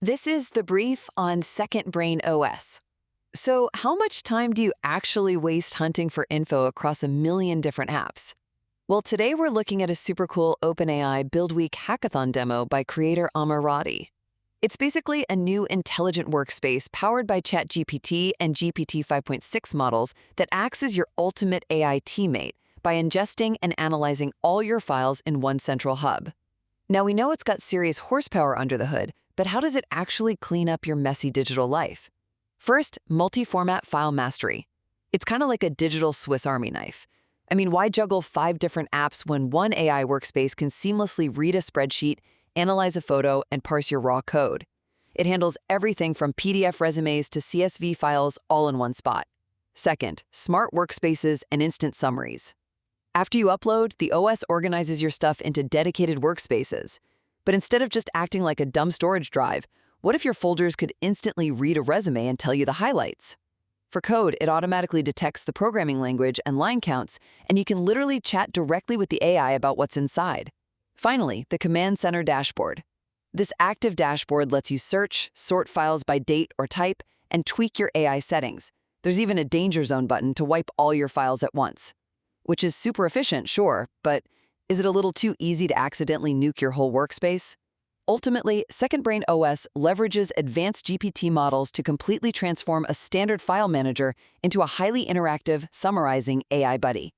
This is the brief on Second Brain OS. So, how much time do you actually waste hunting for info across a million different apps? Well, today we're looking at a super cool OpenAI Build Week hackathon demo by creator Llama. It's basically a new intelligent workspace powered by ChatGPT and GPT 5.6 models that acts as your ultimate AI teammate by ingesting and analyzing all your files in one central hub. Now, we know it's got serious horsepower under the hood, but how does it actually clean up your messy digital life? First, multi-format file mastery. It's kind of like a digital Swiss Army knife. I mean, why juggle 5 different apps when one AI workspace can seamlessly read a spreadsheet, analyze a photo, and parse your raw code? It handles everything from PDF resumes to CSV files all in one spot. Second, smart workspaces and instant summaries. After you upload, the OS organizes your stuff into dedicated workspaces. But instead of just acting like a dumb storage drive, what if your folders could instantly read a resume and tell you the highlights? For code, it automatically detects the programming language and line counts, and you can literally chat directly with the AI about what's inside. Finally, the Command Center dashboard. This active dashboard lets you search, sort files by date or type, and tweak your AI settings. There's even a danger zone button to wipe all your files at once. Which is super efficient, sure, but is it a little too easy to accidentally nuke your whole workspace? Ultimately, Second Brain OS leverages advanced GPT models to completely transform a standard file manager into a highly interactive, summarizing AI buddy.